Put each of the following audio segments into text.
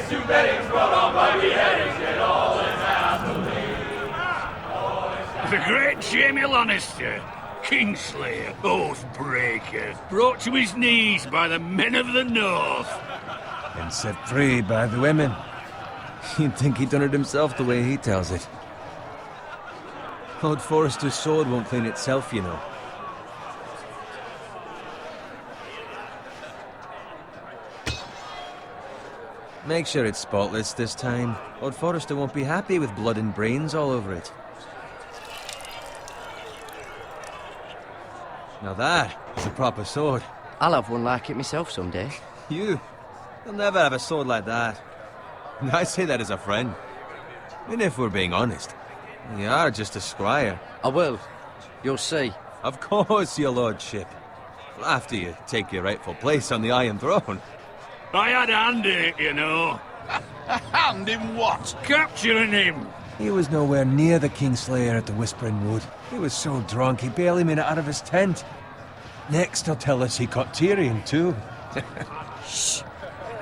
Two beddings brought on by beheadings, yet all is happily. The great Jamie Lannister, Kingslayer, Oathbreaker, brought to his knees by the men of the North. And set free by the women. You'd think he'd done it himself the way he tells it. Lord Forrester's sword won't clean itself, you know. Make sure it's spotless this time. Lord Forrester won't be happy with blood and brains all over it. Now that is a proper sword. I'll have one like it myself someday. You'll never have a sword like that. And I say that as a friend. And if we're being honest, you are just a squire. I will. You'll see. Of course, your lordship. After you take your rightful place on the Iron Throne. I had a hand in it, you know. A hand in what? Capturing him. He was nowhere near the Kingslayer at the Whispering Wood. He was so drunk he barely made it out of his tent. Next he'll tell us he caught Tyrion too. Shh.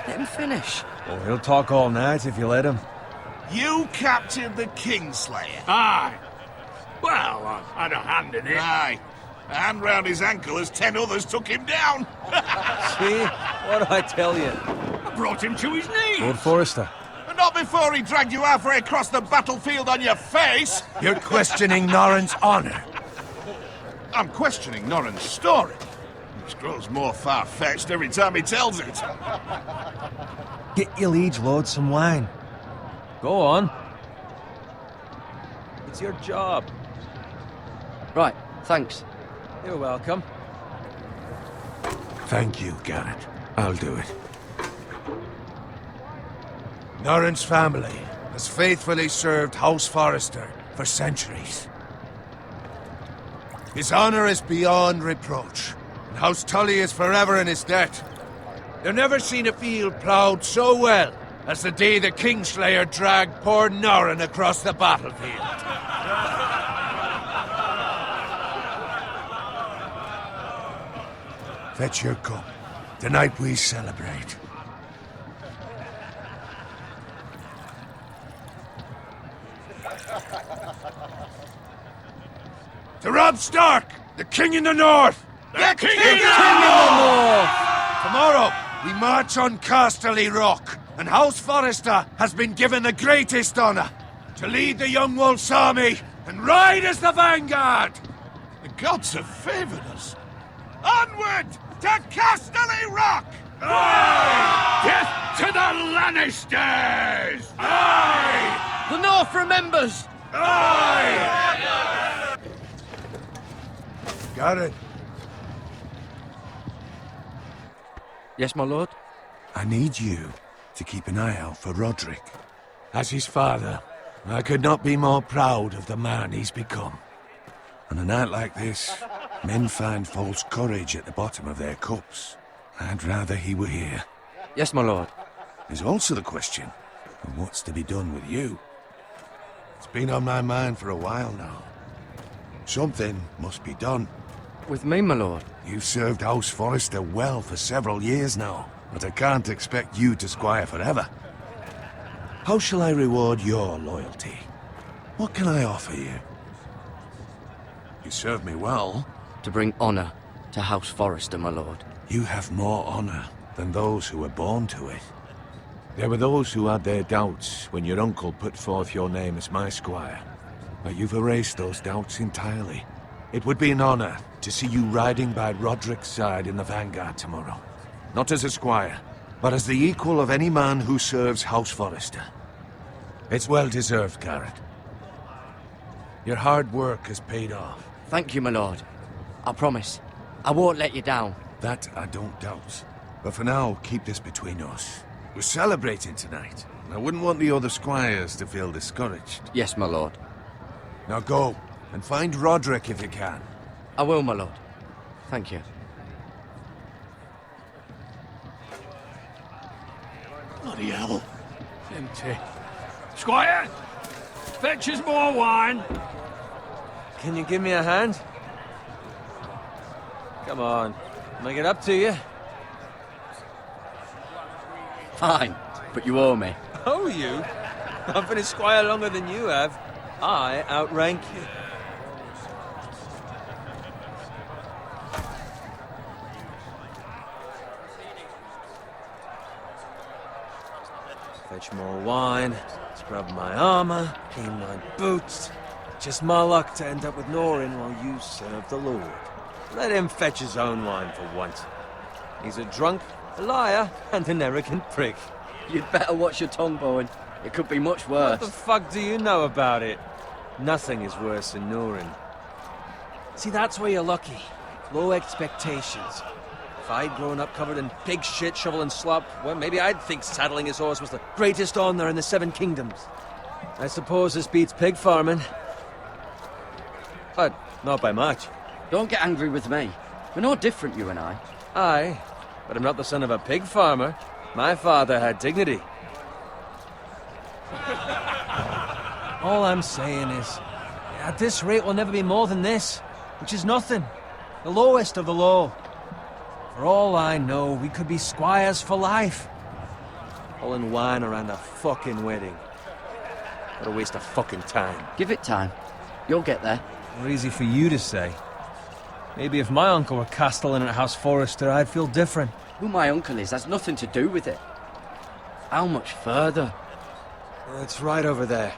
Let him finish. Oh, he'll talk all night if you let him. You captured the Kingslayer? Aye. Well, I had a hand in it. Aye. A hand round his ankle as 10 others took him down. See? What do I tell you? I brought him to his knees. Lord Forrester. But not before he dragged you halfway across the battlefield on your face. You're questioning Norrin's honor. I'm questioning Norrin's story. Which grows more far-fetched every time he tells it. Get your liege lord some wine. Go on. It's your job. Right, thanks. You're welcome. Thank you, Garrett. I'll do it. Norrin's family has faithfully served House Forrester for centuries. His honor is beyond reproach, and House Tully is forever in his debt. They've never seen a field ploughed so well as the day the Kingslayer dragged poor Norrin across the battlefield. Fetch your cup. Tonight we celebrate. To Robb Stark, the King in the North! The King in the North! Tomorrow, we march on Casterly Rock, and House Forrester has been given the greatest honor to lead the Young Wolf's army and ride as the vanguard! The gods have favored us. Onward to Casterly Rock! Aye! Death to the Lannisters! Aye! The North remembers! Aye! Garrett, Yes, my lord? I need you to keep an eye out for Roderick. As his father, I could not be more proud of the man he's become. On a night like this, men find false courage at the bottom of their cups. I'd rather he were here. Yes, my lord. There's also the question of what's to be done with you. It's been on my mind for a while now. Something must be done. With me, my lord. You've served House Forrester well for several years now, but I can't expect you to squire forever. How shall I reward your loyalty? What can I offer you? You serve me well. To bring honor to House Forrester, my lord. You have more honor than those who were born to it. There were those who had their doubts when your uncle put forth your name as my squire. But you've erased those doubts entirely. It would be an honor to see you riding by Roderick's side in the vanguard tomorrow. Not as a squire, but as the equal of any man who serves House Forrester. It's well deserved, Garrett. Your hard work has paid off. Thank you, my lord. I promise. I won't let you down. That I don't doubt. But for now, keep this between us. We're celebrating tonight, and I wouldn't want the other squires to feel discouraged. Yes, my lord. Now go, and find Roderick if you can. I will, my lord. Thank you. Bloody hell. Empty. Squire! Fetch us more wine! Can you give me a hand? Come on. Make it up to you. Fine, but you owe me. Oh, you? I've been a squire longer than you have. I outrank you. Fetch more wine, scrub my armor, clean my boots. Just my luck to end up with Norin while you serve the Lord. Let him fetch his own wine for once. He's a drunk, a liar, and an arrogant prick. You'd better watch your tongue, Bowen. It could be much worse. What the fuck do you know about it? Nothing is worse than Norin. See, that's where you're lucky. Low expectations. If I'd grown up covered in pig shit, shovel and slop, well, maybe I'd think saddling his horse was the greatest honor in the Seven Kingdoms. I suppose this beats pig farming. But not by much. Don't get angry with me. We're no different, you and I. Aye, but I'm not the son of a pig farmer. My father had dignity. All I'm saying is, at this rate we'll never be more than this, which is nothing. The lowest of the low. For all I know, we could be squires for life. Pulling wine around a fucking wedding. What a waste of fucking time. Give it time. You'll get there. More easy for you to say. Maybe if my uncle were castellan at House Forrester, I'd feel different. Who my uncle is has nothing to do with it. How much further? It's right over there.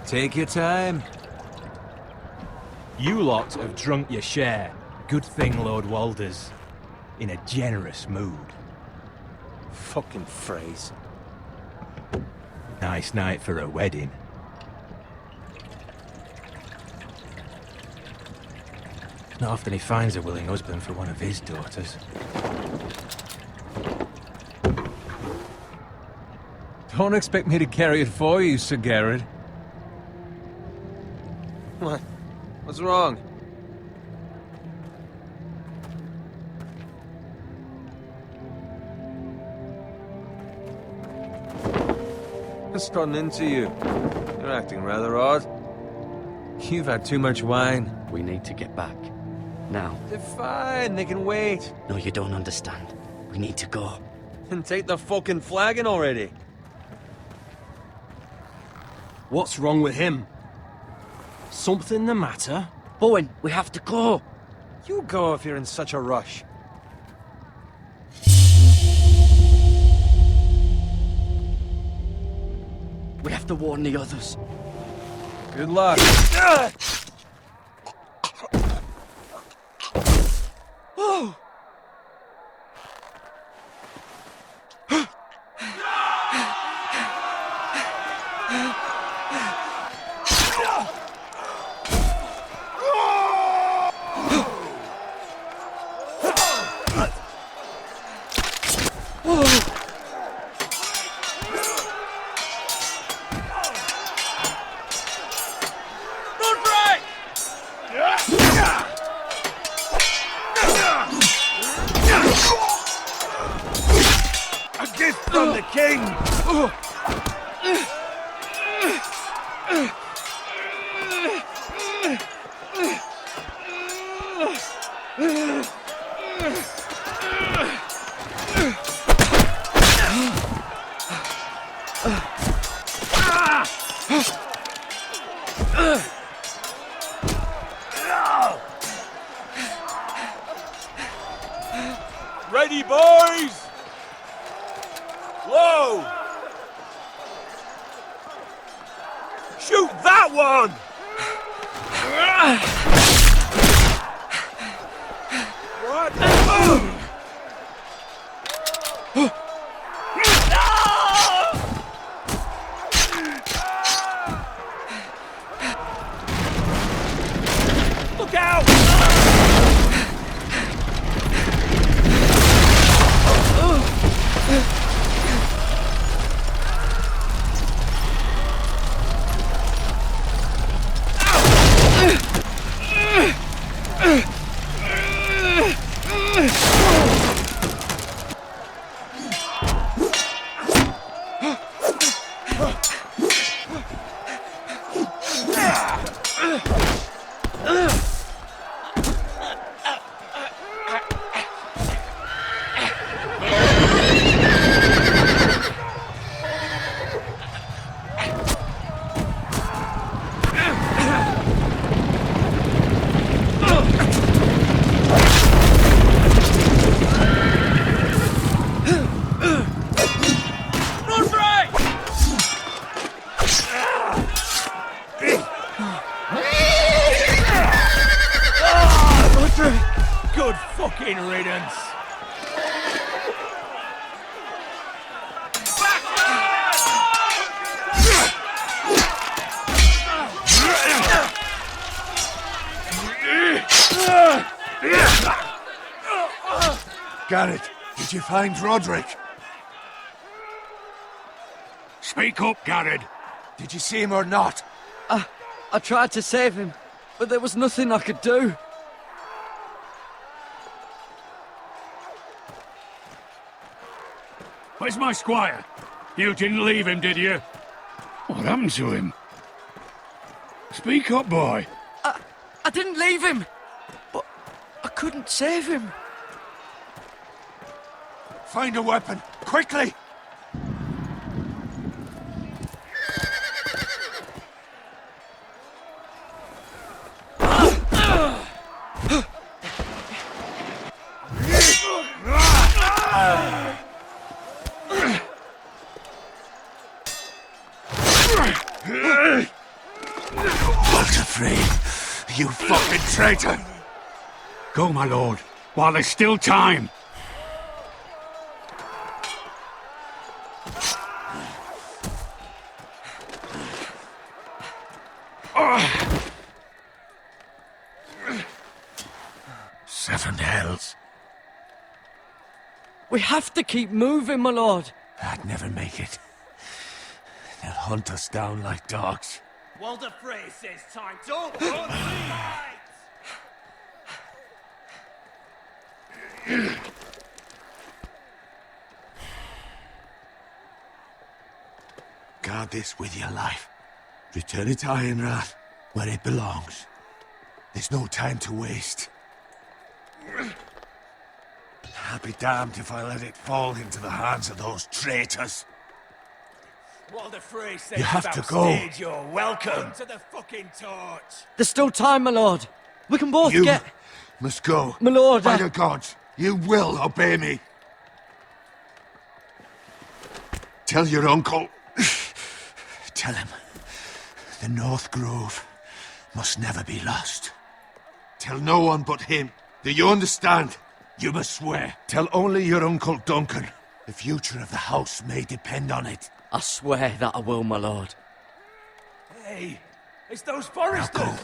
Take your time. You lot have drunk your share. Good thing Lord Walder's in a generous mood. Fucking phrase. Nice night for a wedding. Not often he finds a willing husband for one of his daughters. Don't expect me to carry it for you, Sir Garrett. What? What's wrong? What's gotten into you? You're acting rather odd. You've had too much wine. We need to get back. Now. They're fine, they can wait. No, you don't understand. We need to go. And take the fucking flagon already. What's wrong with him? Something the matter? Bowen, we have to go. You go if you're in such a rush. We have to warn the others. Good luck. A gift from the king! Ready, boys! Whoa! Shoot that one! What? Look out! Garrett, did you find Roderick? Speak up, Garrett. Did you see him or not? I tried to save him, but there was nothing I could do. Where's my squire? You didn't leave him, did you? What happened to him? Speak up, boy. I didn't leave him, but I couldn't save him. Find a weapon, quickly! Walter, you fucking traitor! Go, my lord, while there's still time. Seven hells. We have to keep moving, my lord. I'd never make it. They'll hunt us down like dogs. Walder Frey says time. Don't run right! Guard this with your life. Return it to Ironrath, where it belongs. There's no time to waste. I'll be damned if I let it fall into the hands of those traitors. Walder Frey says You have to go. You're welcome to the fucking torch. There's still time, my lord. We can both You get... must go. My lord, By the gods, you will obey me. Tell your uncle. Tell him. The North Grove must never be lost. Tell no one but him. Do you understand? You must swear. Tell only your Uncle Duncan. The future of the house may depend on it. I swear that I will, my lord. Hey, it's those Now foresters. go.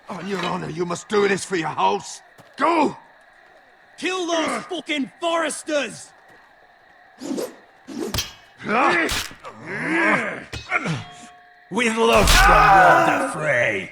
On your honor, you must do this for your house. Go! Kill those fucking foresters. With love from Walder Frey.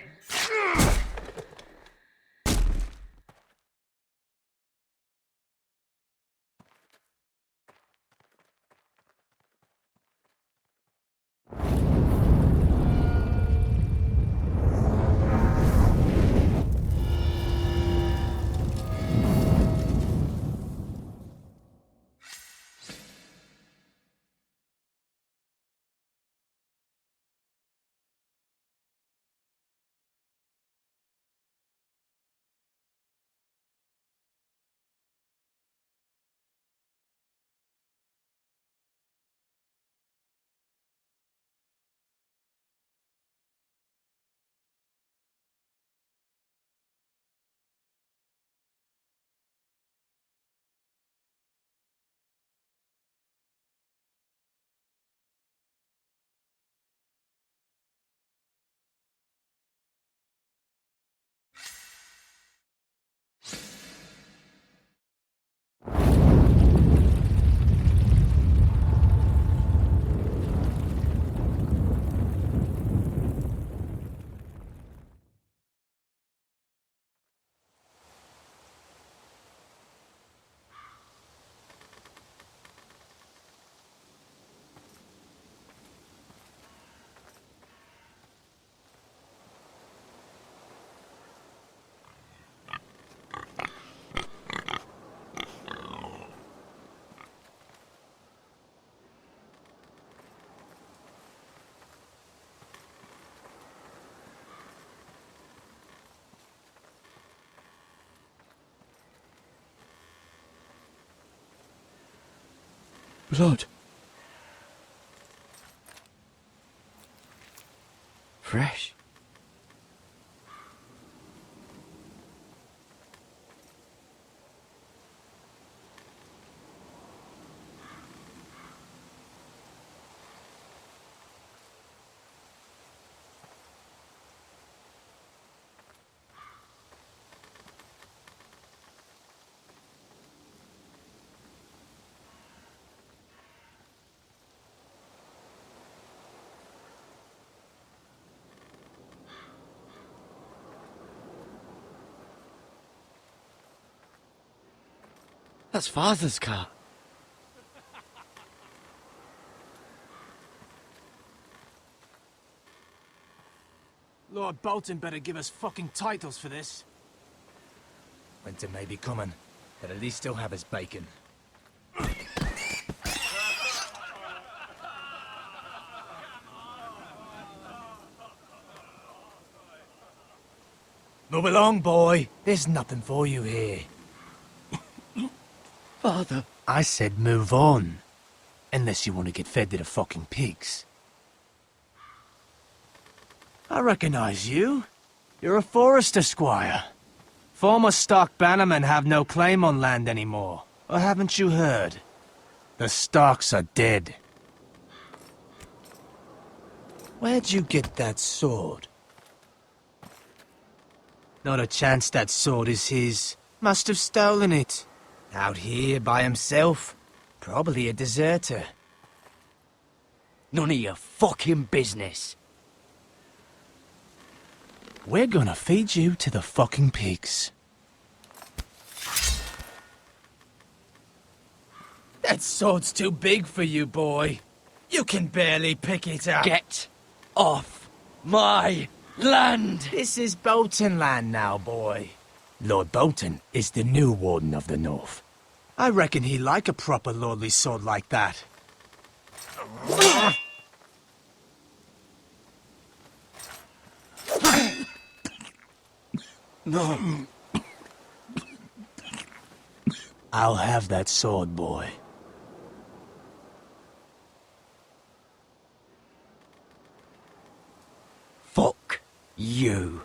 Blood. Fresh. That's Father's cart. Lord Bolton better give us fucking titles for this. Winter may be coming, but at least he'll have his bacon. Move along, boy. There's nothing for you here. Father. I said move on. Unless you want to get fed to the fucking pigs. I recognize you. You're a Forester squire. Former Stark bannermen have no claim on land anymore. Or haven't you heard? The Starks are dead. Where'd you get that sword? Not a chance that sword is his. Must have stolen it. Out here by himself. Probably a deserter. None of your fucking business. We're gonna feed you to the fucking pigs. That sword's too big for you, boy. You can barely pick it up. Get off my land! This is Bolton land now, boy. Lord Bolton is the new Warden of the North. I reckon he'd like a proper lordly sword like that. No. I'll have that sword, boy. Fuck you.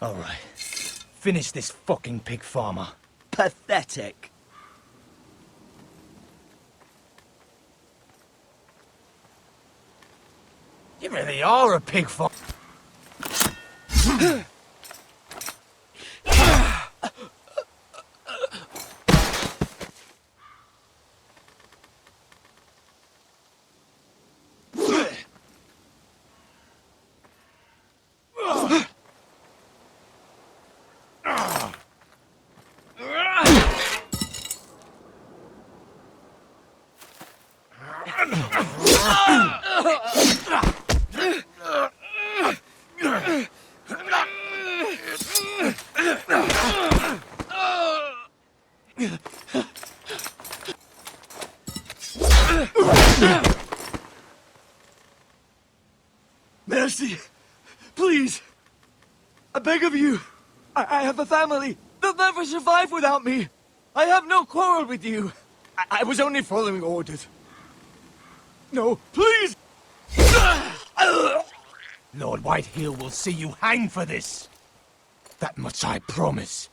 All right. Finish this fucking pig farmer. Pathetic. You really are a pig farmer. Mercy! Please! I beg of you! I have a family! They'll never survive without me! I have no quarrel with you! I was only following orders. No, please! Lord Whitehill will see you hang for this. That much I promise.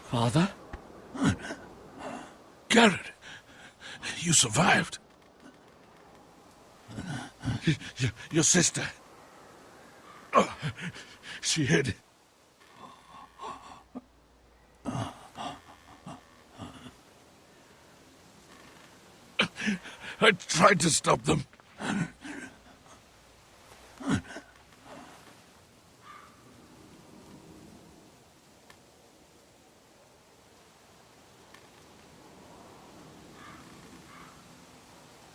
Father? Garrett, you survived. Your sister. Oh, she hid. I tried to stop them.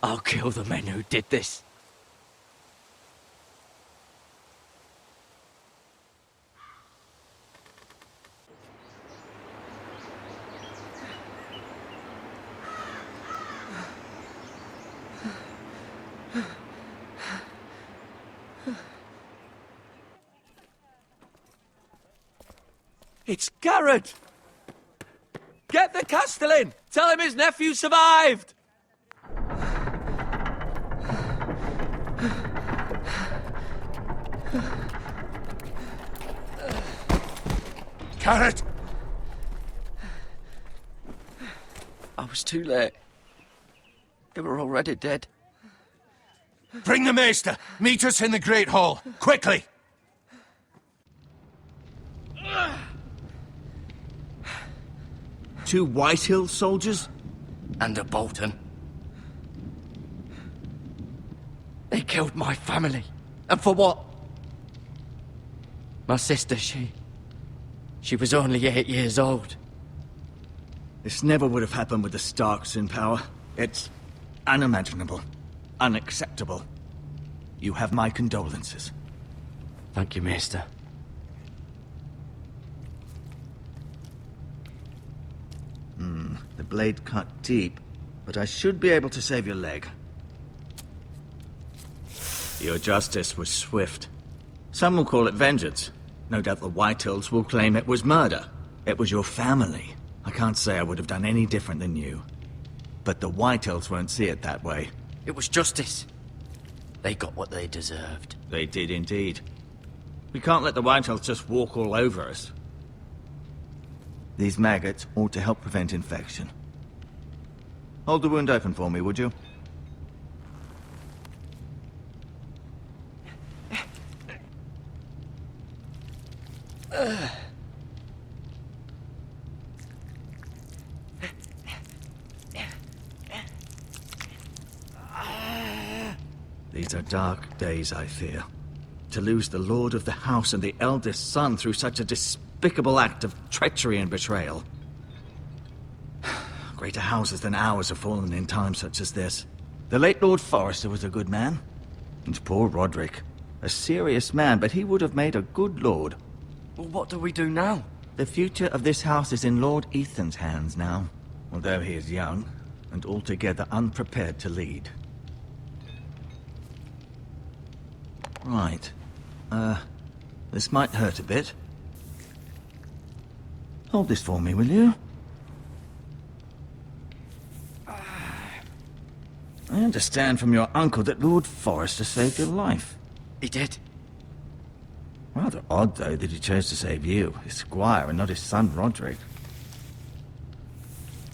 I'll kill the men who did this. It's Garrett! Get the Castellan! Tell him his nephew survived! Garrett! I was too late. They were already dead. Bring the Maester! Meet us in the Great Hall! Quickly! 2 Whitehill soldiers? And a Bolton. They killed my family. And for what? My sister, she was only 8 years old. This never would have happened with the Starks in power. It's unimaginable. Unacceptable. You have my condolences. Thank you, Maester. The blade cut deep, but I should be able to save your leg. Your justice was swift. Some will call it vengeance. No doubt the Whitehills will claim it was murder. It was your family. I can't say I would have done any different than you. But the Whitehills won't see it that way. It was justice. They got what they deserved. They did indeed. We can't let the Whitehills just walk all over us. These maggots ought to help prevent infection. Hold the wound open for me, would you? These are dark days, I fear. To lose the lord of the house and the eldest son through such a despicable act of treachery and betrayal. Greater houses than ours have fallen in times such as this. The late Lord Forrester was a good man. And poor Roderick. A serious man, but he would have made a good lord. Well, what do we do now? The future of this house is in Lord Ethan's hands now. Although he is young, and altogether unprepared to lead. Right. This might hurt a bit. Hold this for me, will you? I understand from your uncle that Lord Forrester saved your life. He did. Rather odd, though, that he chose to save you, his squire, and not his son Roderick.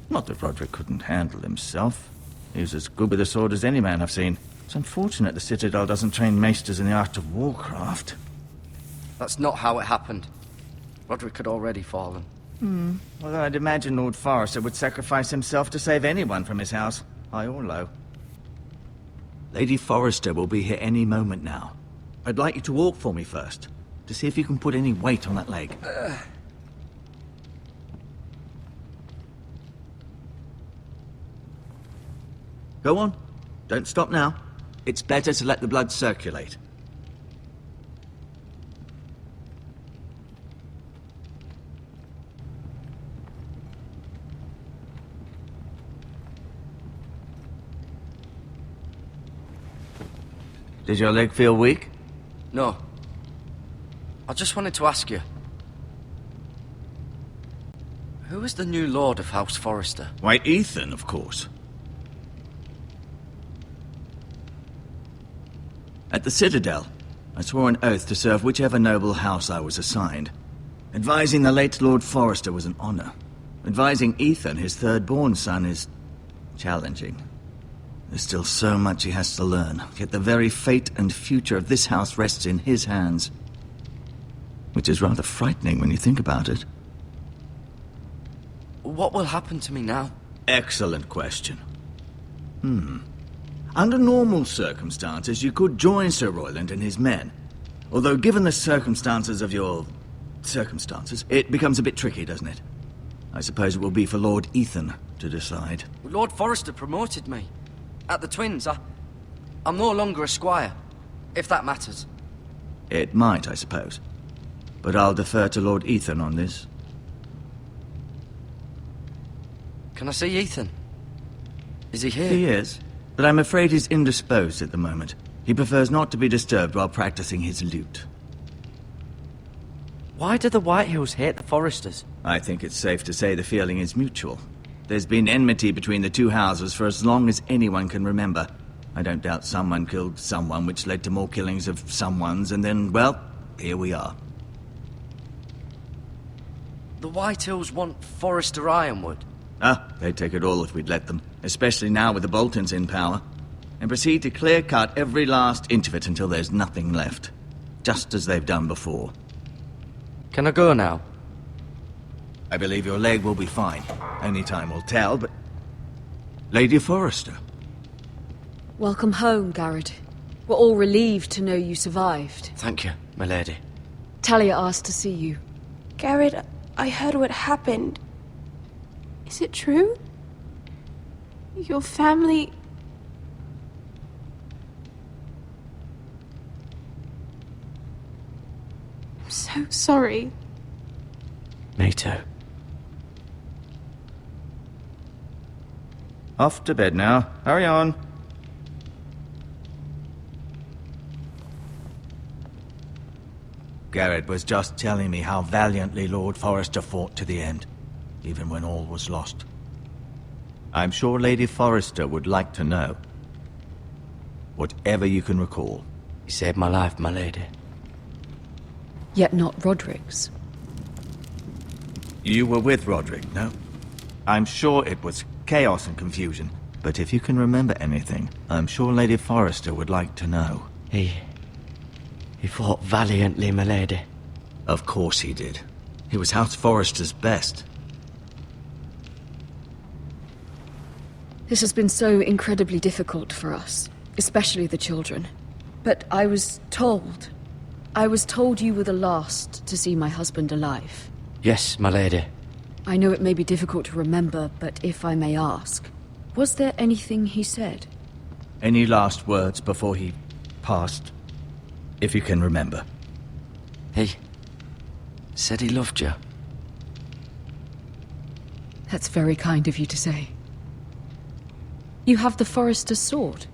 Not that Roderick couldn't handle himself. He was as good with a sword as any man I've seen. It's unfortunate the Citadel doesn't train maesters in the art of warcraft. That's not how it happened. Roderick had already fallen. Well, I'd imagine Lord Forrester would sacrifice himself to save anyone from his house, high or low. Lady Forrester will be here any moment now. I'd like you to walk for me first, to see if you can put any weight on that leg. Go on. Don't stop now. It's better to let the blood circulate. Does your leg feel weak? No. I just wanted to ask you. Who is the new Lord of House Forrester? Why, Ethan, of course. At the Citadel, I swore an oath to serve whichever noble house I was assigned. Advising the late Lord Forrester was an honor. Advising Ethan, his third-born son, is challenging. There's still so much he has to learn, yet the very fate and future of this house rests in his hands. Which is rather frightening when you think about it. What will happen to me now? Excellent question. Under normal circumstances, you could join Sir Royland and his men. Although given the circumstances of your circumstances, it becomes a bit tricky, doesn't it? I suppose it will be for Lord Ethan to decide. Lord Forrester promoted me. At the Twins, I'm no longer a squire, if that matters. It might, I suppose. But I'll defer to Lord Ethan on this. Can I see Ethan? Is he here? He is, but I'm afraid he's indisposed at the moment. He prefers not to be disturbed while practicing his lute. Why do the Whitehills hate the Forresters? I think it's safe to say the feeling is mutual. There's been enmity between the two houses for as long as anyone can remember. I don't doubt someone killed someone, which led to more killings of someones, and then, well, here we are. The Whitehills want Forrester Ironwood. They'd take it all if we'd let them. Especially now with the Boltons in power. and proceed to clear-cut every last inch of it until there's nothing left. Just as they've done before. Can I go now? I believe your leg will be fine. Only time will tell, but... Lady Forrester. Welcome home, Garrett. We're all relieved to know you survived. Thank you, my lady. Talia asked to see you. Garrett, I heard what happened. Is it true? Your family... I'm so sorry. Me too. Off to bed now. Hurry on. Garrett was just telling me how valiantly Lord Forrester fought to the end, even when all was lost. I'm sure Lady Forrester would like to know. Whatever you can recall. He saved my life, my lady. Yet not Roderick's. You were with Roderick, no? I'm sure it was chaos and confusion, but if you can remember anything, I'm sure Lady Forrester would like to know. He fought valiantly, my lady. Of course he did. He was House Forrester's best. This has been so incredibly difficult for us, especially the children. But I was told you were the last to see my husband alive. Yes, my lady. I know it may be difficult to remember, but if I may ask, was there anything he said? Any last words before he passed? If you can remember. He said he loved you. That's very kind of you to say. You have the Forrester's sword.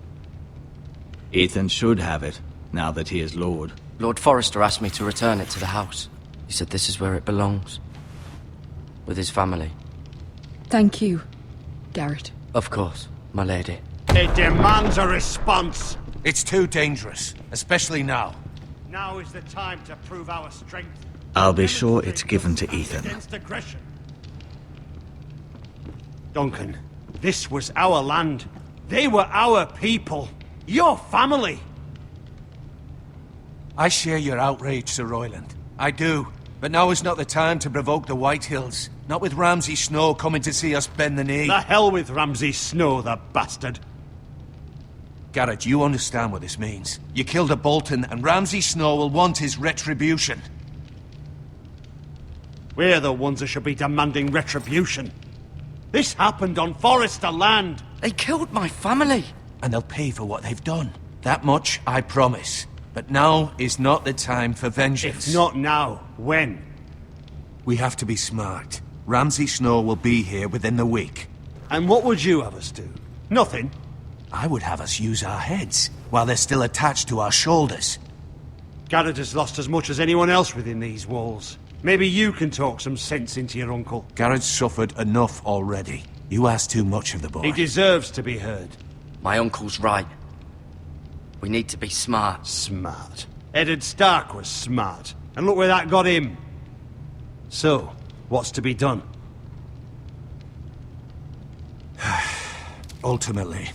Ethan should have it, now that he is Lord. Lord Forrester asked me to return it to the house. He said this is where it belongs. With his family. Thank you, Garrett. Of course, my lady. It demands a response. It's too dangerous, especially now. Now is the time to prove our strength. I'll be sure it's given to Ethan. Against aggression. Duncan, this was our land. They were our people. Your family. I share your outrage, Sir Royland. I do. But now is not the time to provoke the White Hills. Not with Ramsay Snow coming to see us bend the knee. The hell with Ramsay Snow, the bastard. Garrett, you understand what this means. You killed a Bolton, and Ramsay Snow will want his retribution. We're the ones that should be demanding retribution. This happened on Forrester land. They killed my family. And they'll pay for what they've done. That much, I promise. But now is not the time for vengeance. If not now, when? We have to be smart. Ramsay Snow will be here within the week. And what would you have us do? Nothing. I would have us use our heads, while they're still attached to our shoulders. Garrett has lost as much as anyone else within these walls. Maybe you can talk some sense into your uncle. Garrett's suffered enough already. You ask too much of the boy. He deserves to be heard. My uncle's right. We need to be smart. Smart. Eddard Stark was smart. And look where that got him. So, what's to be done? Ultimately,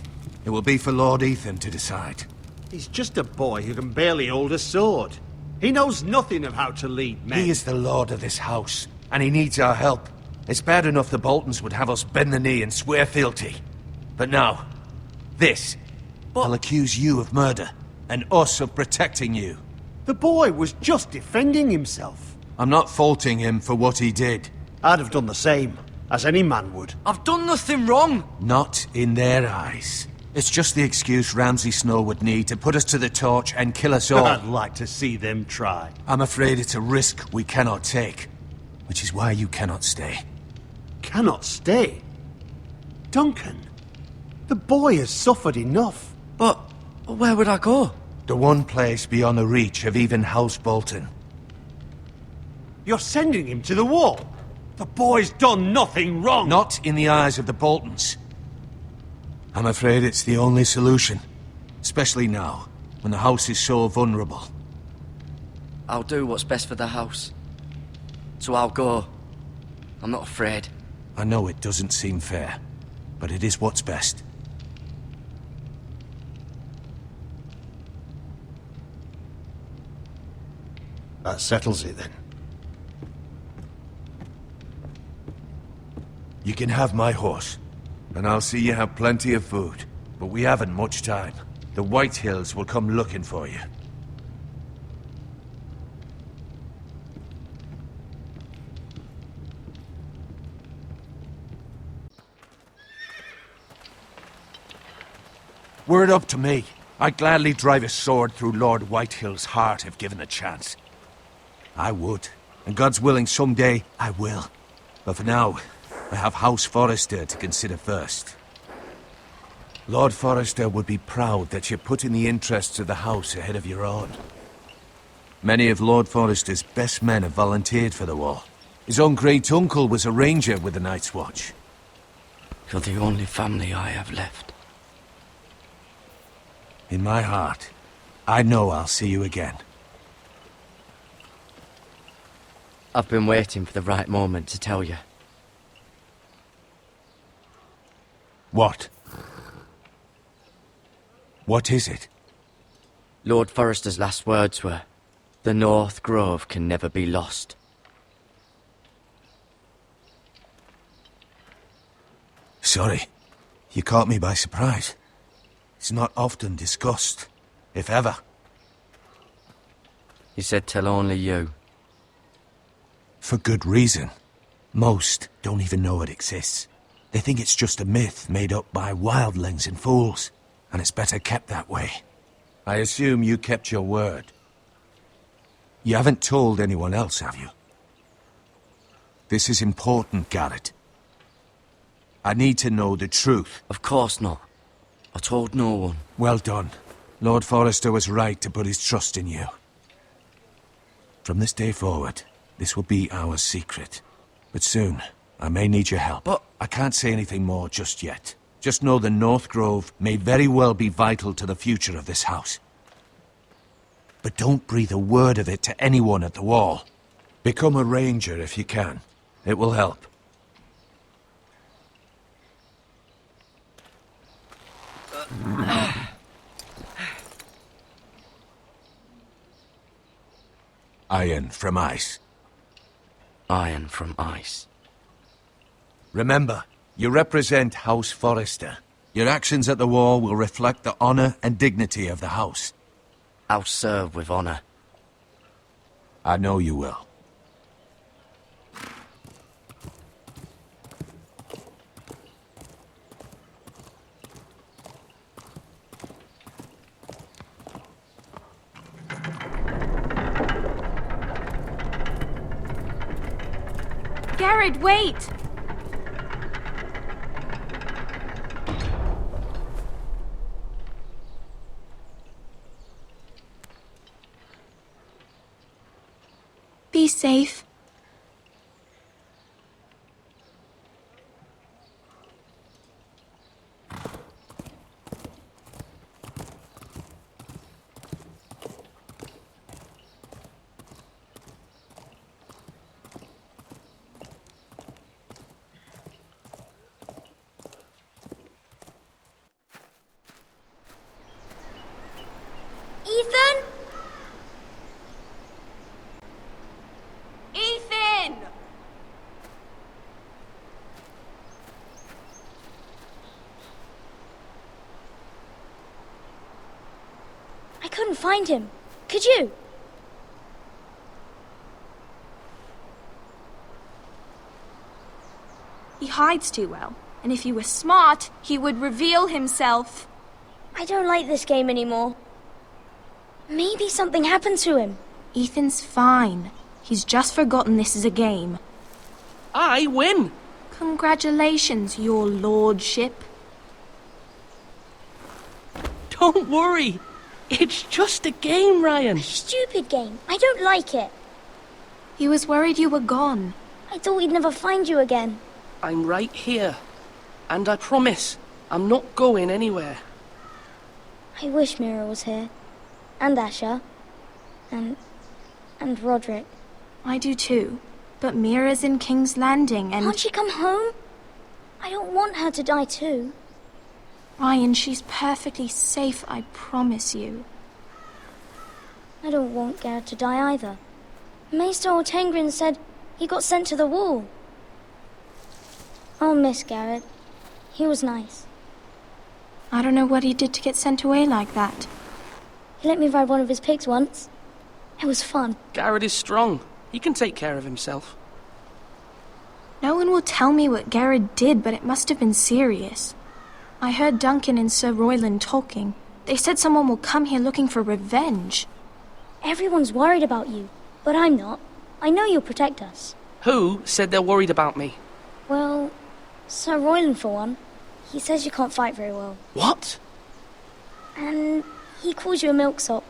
it will be for Lord Ethan to decide. He's just a boy who can barely hold a sword. He knows nothing of how to lead men. He is the lord of this house, and he needs our help. It's bad enough the Boltons would have us bend the knee and swear fealty. But now, this. I'll accuse you of murder, and us of protecting you. The boy was just defending himself. I'm not faulting him for what he did. I'd have done the same, as any man would. I've done nothing wrong. Not in their eyes. It's just the excuse Ramsay Snow would need to put us to the torch and kill us all. I'd like to see them try. I'm afraid it's a risk we cannot take, which is why you cannot stay. Cannot stay? Duncan, the boy has suffered enough. But where would I go? The one place beyond the reach of even House Bolton. You're sending him to the wall. The boy's done nothing wrong. Not in the eyes of the Boltons. I'm afraid it's the only solution. Especially now, when the house is so vulnerable. I'll do what's best for the house. So I'll go. I'm not afraid. I know it doesn't seem fair, but it is what's best. That settles it then. You can have my horse, and I'll see you have plenty of food. But we haven't much time. The White Hills will come looking for you. Were it up to me, I'd gladly drive a sword through Lord Whitehill's heart if given the chance. I would, and God's willing someday I will. But for now, I have House Forrester to consider first. Lord Forrester would be proud that you're putting the interests of the house ahead of your own. Many of Lord Forrester's best men have volunteered for the war. His own great-uncle was a ranger with the Night's Watch. You're the only family I have left. In my heart, I know I'll see you again. I've been waiting for the right moment to tell you. What? What is it? Lord Forrester's last words were, "The North Grove can never be lost." Sorry. You caught me by surprise. It's not often discussed, if ever. He said tell only you. For good reason. Most don't even know it exists. They think it's just a myth made up by wildlings and fools, and it's better kept that way. I assume you kept your word. You haven't told anyone else, have you? This is important, Garrett. I need to know the truth. Of course not. I told no one. Well done. Lord Forrester was right to put his trust in you. From this day forward, this will be our secret. But soon, I may need your help. But I can't say anything more just yet. Just know the North Grove may very well be vital to the future of this house. But don't breathe a word of it to anyone at the wall. Become a ranger if you can. It will help. Iron from ice. Iron from ice. Remember, you represent House Forrester. Your actions at the war will reflect the honor and dignity of the house. I'll serve with honor. I know you will. Garrett, wait! Be safe. Ethan? Ethan! I couldn't find him. Could you? He hides too well, and if he were smart, he would reveal himself. I don't like this game anymore. Maybe something happened to him. Ethan's fine. He's just forgotten this is a game. I win! Congratulations, your lordship. Don't worry. It's just a game, Ryan. Stupid game. I don't like it. He was worried you were gone. I thought we'd never find you again. I'm right here. And I promise, I'm not going anywhere. I wish Mira was here. And Asher. And Roderick. I do too. But Mira's in King's Landing and... Can't she come home? I don't want her to die too. Ryan, she's perfectly safe, I promise you. I don't want Garrett to die either. Maester Ortengrin said he got sent to the wall. I'll miss Garrett. He was nice. I don't know what he did to get sent away like that. He let me ride one of his pigs once. It was fun. Garrett is strong. He can take care of himself. No one will tell me what Garrett did, but it must have been serious. I heard Duncan and Sir Royland talking. They said someone will come here looking for revenge. Everyone's worried about you, but I'm not. I know you'll protect us. Who said they're worried about me? Well, Sir Royland for one. He says you can't fight very well. What? And he calls you a milksop.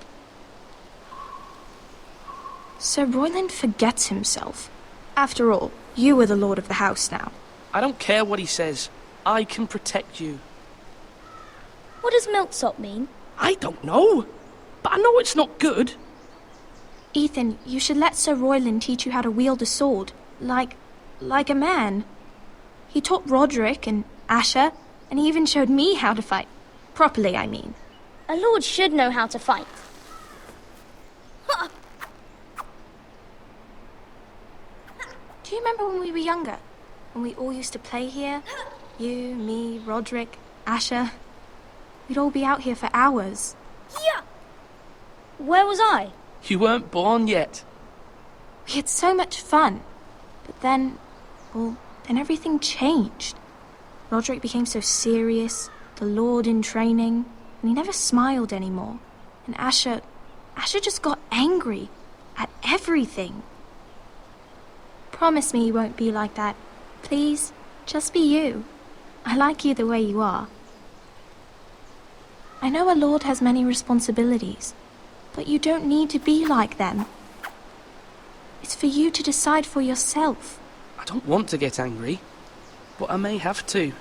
Sir Royland forgets himself. After all, you are the lord of the house now. I don't care what he says. I can protect you. What does milksop mean? I don't know. But I know it's not good. Ethan, you should let Sir Royland teach you how to wield a sword. Like a man. He taught Roderick and Asher, and he even showed me how to fight. Properly, I mean. A lord should know how to fight. Do you remember when we were younger? When we all used to play here? You, me, Roderick, Asher. We'd all be out here for hours. Yeah. Where was I? You weren't born yet. We had so much fun. But then everything changed. Roderick became so serious, the Lord in training, and he never smiled anymore. And Asher just got angry at everything. Promise me you won't be like that. Please, just be you. I like you the way you are. I know a lord has many responsibilities, but you don't need to be like them. It's for you to decide for yourself. I don't want to get angry, but I may have to.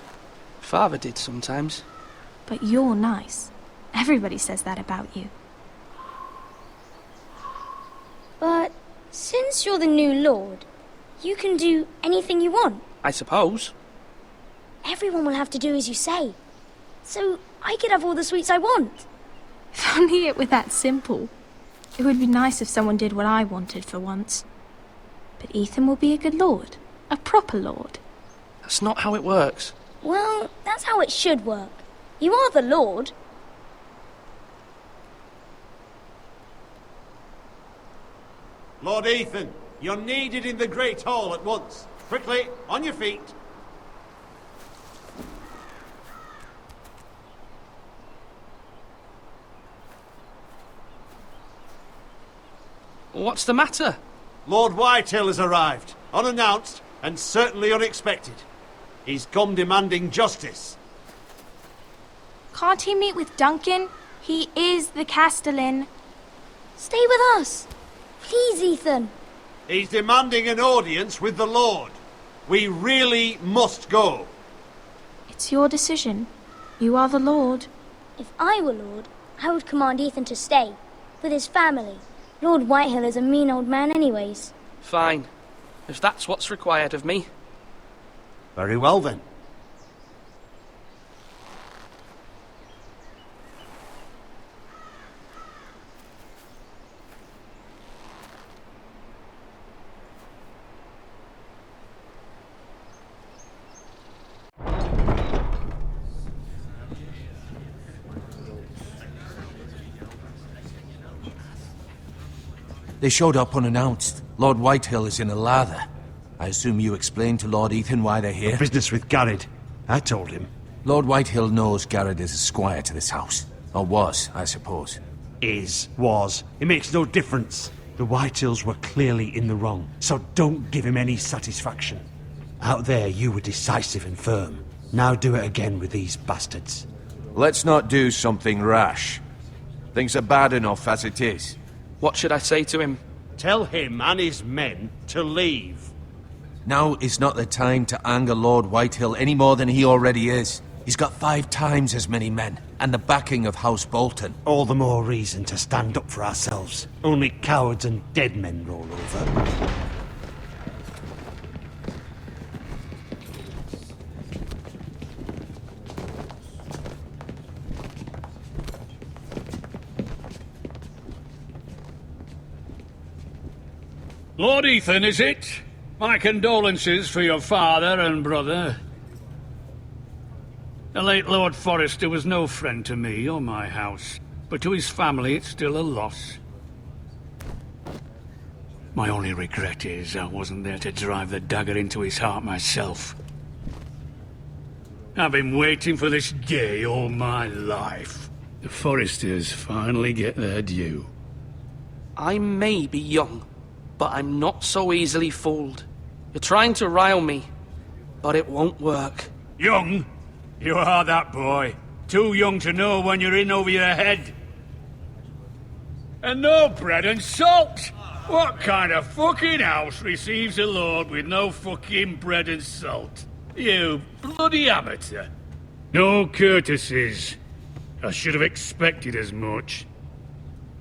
Father did sometimes. But you're nice. Everybody says that about you. But since you're the new lord, you can do anything you want. I suppose. Everyone will have to do as you say. So I could have all the sweets I want. If only it were that simple. It would be nice if someone did what I wanted for once. But Ethan will be a good lord. A proper lord. That's not how it works. Well, that's how it should work. You are the lord. Lord Ethan, you're needed in the Great Hall at once. Quickly, on your feet. What's the matter? Lord Whitehill has arrived, unannounced and certainly unexpected. He's come demanding justice. Can't he meet with Duncan? He is the Castellan. Stay with us. Please, Ethan. He's demanding an audience with the Lord. We really must go. It's your decision. You are the lord. If I were lord, I would command Ethan to stay, with his family. Lord Whitehill is a mean old man anyways. Fine. If that's what's required of me. Very well then. They showed up unannounced. Lord Whitehill is in a lather. I assume you explained to Lord Ethan why they're here? Business with Garrett. I told him. Lord Whitehill knows Garrett is a squire to this house. Or was, I suppose. Was. It makes no difference. The Whitehills were clearly in the wrong, so don't give him any satisfaction. Out there, you were decisive and firm. Now do it again with these bastards. Let's not do something rash. Things are bad enough as it is. What should I say to him? Tell him and his men to leave. Now is not the time to anger Lord Whitehill any more than he already is. He's got 5 times as many men, and the backing of House Bolton. All the more reason to stand up for ourselves. Only cowards and dead men roll over. Lord Ethan, is it? My condolences for your father and brother. The late Lord Forrester was no friend to me or my house, but to his family it's still a loss. My only regret is I wasn't there to drive the dagger into his heart myself. I've been waiting for this day all my life. The Forresters finally get their due. I may be young, but I'm not so easily fooled. You're trying to rile me, but it won't work. Young? You are that boy. Too young to know when you're in over your head. And no bread and salt! What kind of fucking house receives a lord with no fucking bread and salt? You bloody amateur. No courtesies. I should have expected as much.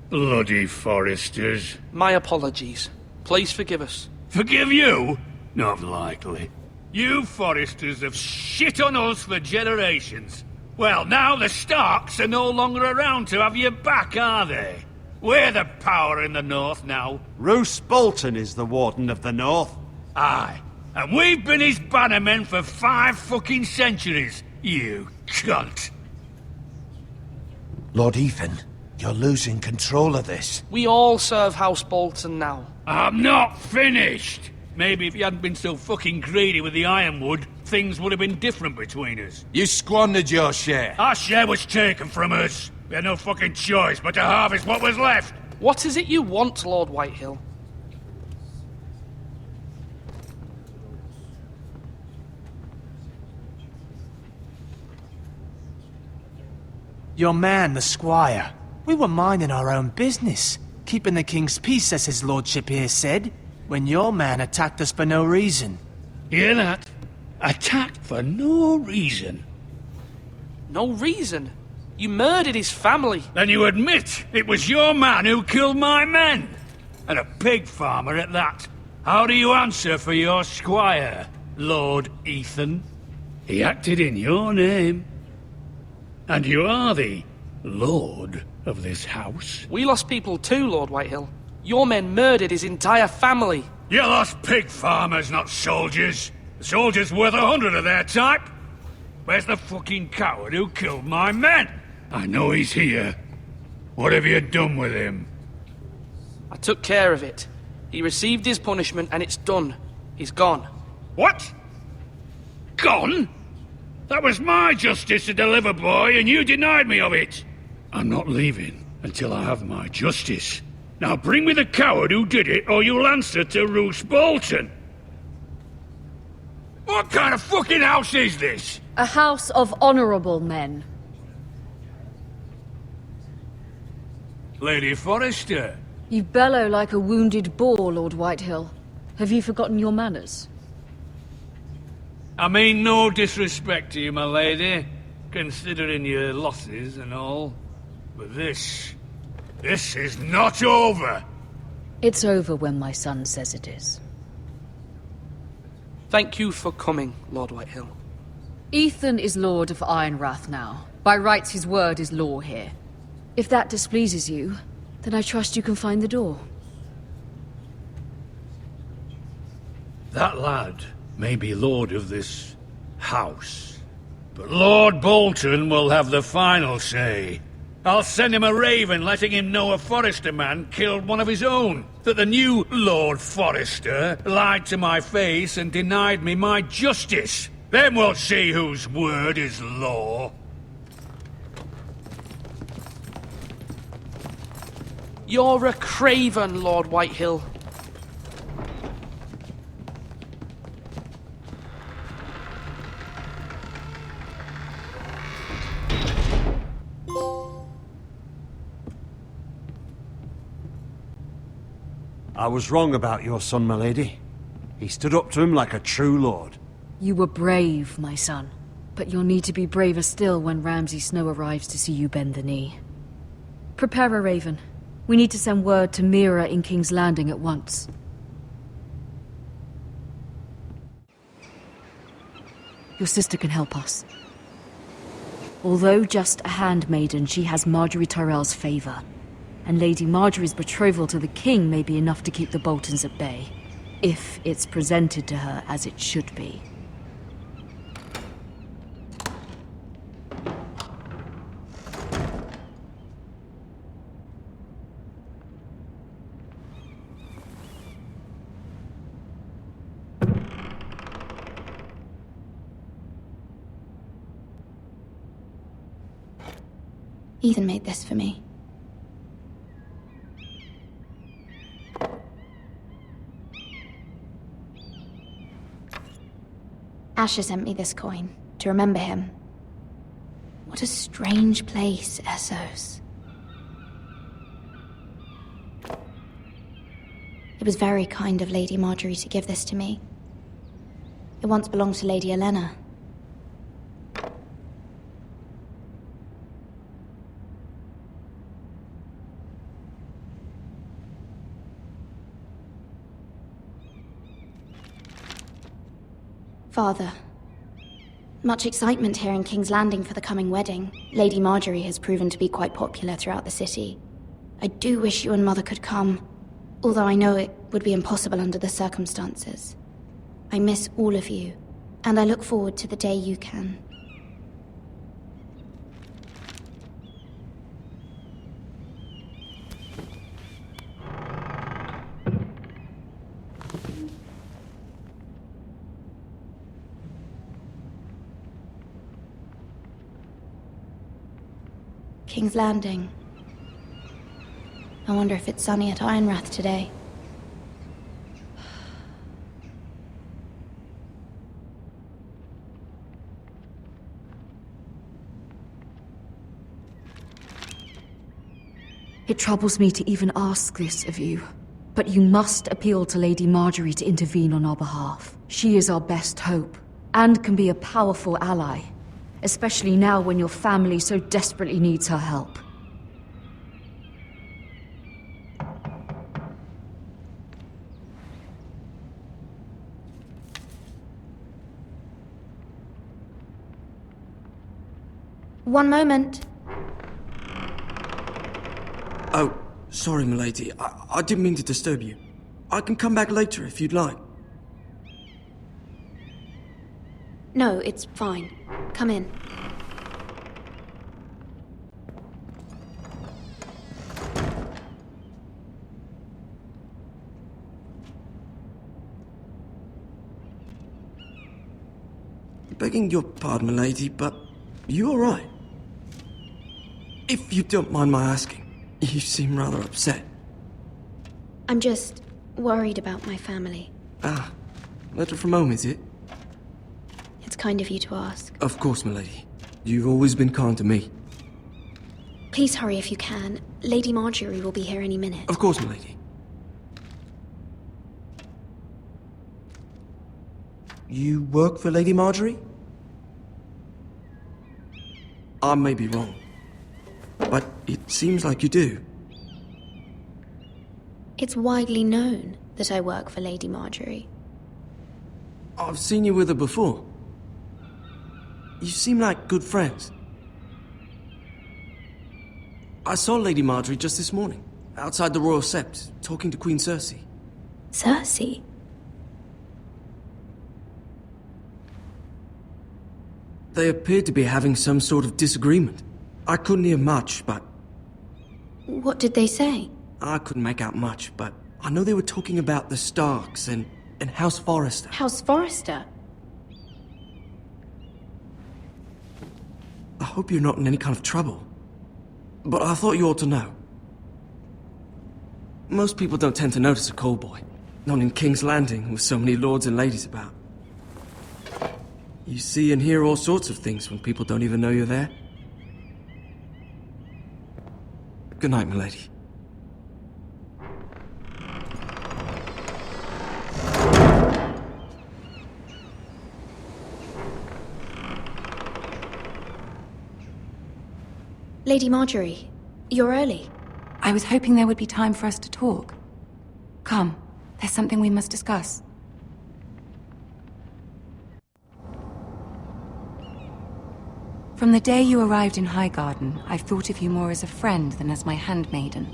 Bloody Forresters. My apologies. Please forgive us. Forgive you? Not likely. You Forresters have shit on us for generations. Well, now the Starks are no longer around to have you back, are they? We're the power in the north now. Roose Bolton is the Warden of the North. Aye. And we've been his bannermen for 5 fucking centuries, you cunt. Lord Ethan, you're losing control of this. We all serve House Bolton now. I'm not finished! Maybe if you hadn't been so fucking greedy with the ironwood, things would have been different between us. You squandered your share. Our share was taken from us. We had no fucking choice but to harvest what was left. What is it you want, Lord Whitehill? Your man, the squire. We were minding our own business, keeping the king's peace, as his lordship here said, when your man attacked us for no reason. Hear that? Attacked for no reason. No reason? You murdered his family. Then you admit it was your man who killed my men. And a pig farmer at that. How do you answer for your squire, Lord Ethan? He acted in your name. And you are the lord of this house. We lost people too, Lord Whitehill. Your men murdered his entire family. You lost pig farmers, not soldiers. The soldiers worth 100 of their type. Where's the fucking coward who killed my men? I know he's here. What have you done with him? I took care of it. He received his punishment and it's done. He's gone. What? Gone? That was my justice to deliver, boy, and you denied me of it. I'm not leaving until I have my justice. Now bring me the coward who did it, or you'll answer to Roose Bolton. What kind of fucking house is this? A house of honorable men. Lady Forrester. You bellow like a wounded boar, Lord Whitehill. Have you forgotten your manners? I mean no disrespect to you, my lady, considering your losses and all. But this is not over. It's over when my son says it is. Thank you for coming, Lord Whitehill. Ethan is Lord of Ironrath now. By rights, his word is law here. If that displeases you, then I trust you can find the door. That lad may be lord of this house, but Lord Bolton will have the final say. I'll send him a raven letting him know a Forrester man killed one of his own, that the new Lord Forrester lied to my face and denied me my justice. Then we'll see whose word is law. You're a craven, Lord Whitehill. I was wrong about your son, my lady. He stood up to him like a true lord. You were brave, my son. But you'll need to be braver still when Ramsay Snow arrives to see you bend the knee. Prepare a raven. We need to send word to Mira in King's Landing at once. Your sister can help us. Although just a handmaiden, she has Marjorie Tyrell's favor. and Lady Marjorie's betrothal to the king may be enough to keep the Boltons at bay, if it's presented to her as it should be. Ethan made this for me. Asher sent me this coin to remember him. What a strange place, Essos. It was very kind of Lady Marjorie to give this to me. It once belonged to Lady Elena. Father, much excitement here in King's Landing for the coming wedding. Lady Marjorie has proven to be quite popular throughout the city. I do wish you and Mother could come, although I know it would be impossible under the circumstances. I miss all of you, and I look forward to the day you can. King's Landing. I wonder if it's sunny at Ironrath today. It troubles me to even ask this of you, but you must appeal to Lady Marjorie to intervene on our behalf. She is our best hope, and can be a powerful ally. Especially now when your family so desperately needs her help. One moment. Oh, sorry, milady. I didn't mean to disturb you. I can come back later if you'd like. No, it's fine. Come in. Begging your pardon, milady, but you all right? If you don't mind my asking, you seem rather upset. I'm just worried about my family. Ah, letter from home, is it? It's kind of you to ask. Of course, milady. You've always been kind to me. Please hurry if you can. Lady Marjorie will be here any minute. Of course, milady. You work for Lady Marjorie? I may be wrong, but it seems like you do. It's widely known that I work for Lady Marjorie. I've seen you with her before. You seem like good friends. I saw Lady Marjorie just this morning, outside the Royal Sept, talking to Queen Cersei. Cersei? They appeared to be having some sort of disagreement. I couldn't hear much, but... What did they say? I couldn't make out much, but I know they were talking about the Starks and House Forrester. House Forrester? I hope you're not in any kind of trouble. But I thought you ought to know. Most people don't tend to notice a callboy. Not in King's Landing, with so many lords and ladies about. You see and hear all sorts of things when people don't even know you're there. Good night, milady. Lady Marjorie, you're early. I was hoping there would be time for us to talk. Come, there's something we must discuss. From the day you arrived in Highgarden, I've thought of you more as a friend than as my handmaiden.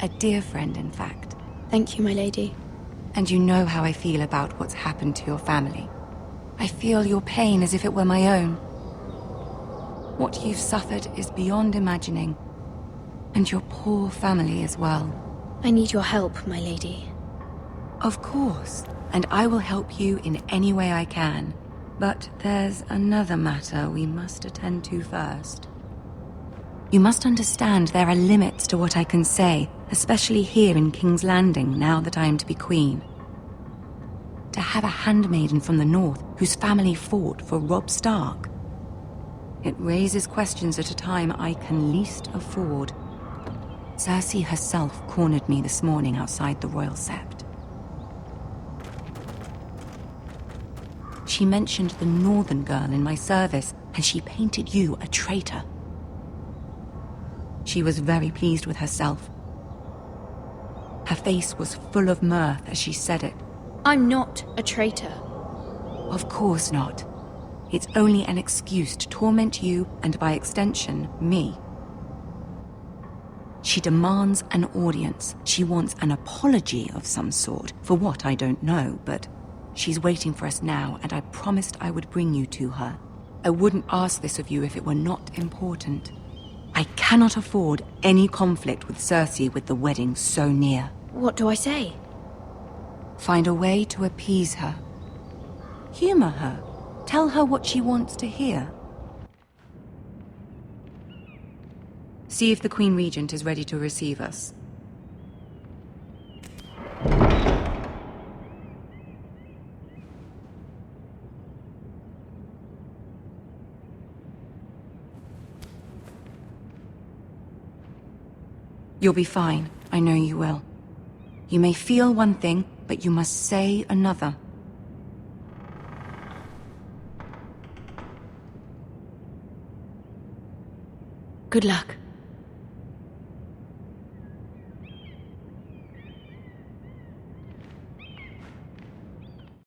A dear friend, in fact. Thank you, my lady. And you know how I feel about what's happened to your family. I feel your pain as if it were my own. What you've suffered is beyond imagining. And your poor family as well. I need your help, my lady. Of course, and I will help you in any way I can. But there's another matter we must attend to first. You must understand there are limits to what I can say, especially here in King's Landing, now that I am to be queen. To have a handmaiden from the north whose family fought for Robb Stark. It raises questions at a time I can least afford. Cersei herself cornered me this morning outside the Royal Sept. She mentioned the northern girl in my service, and she painted you a traitor. She was very pleased with herself. Her face was full of mirth as she said it. I'm not a traitor. Of course not. It's only an excuse to torment you, and by extension, me. She demands an audience. She wants an apology of some sort, for what I don't know, but she's waiting for us now, and I promised I would bring you to her. I wouldn't ask this of you if it were not important. I cannot afford any conflict with Cersei with the wedding so near. What do I say? Find a way to appease her. Humor her. Tell her what she wants to hear. See if the Queen Regent is ready to receive us. You'll be fine. I know you will. You may feel one thing, but you must say another. Good luck.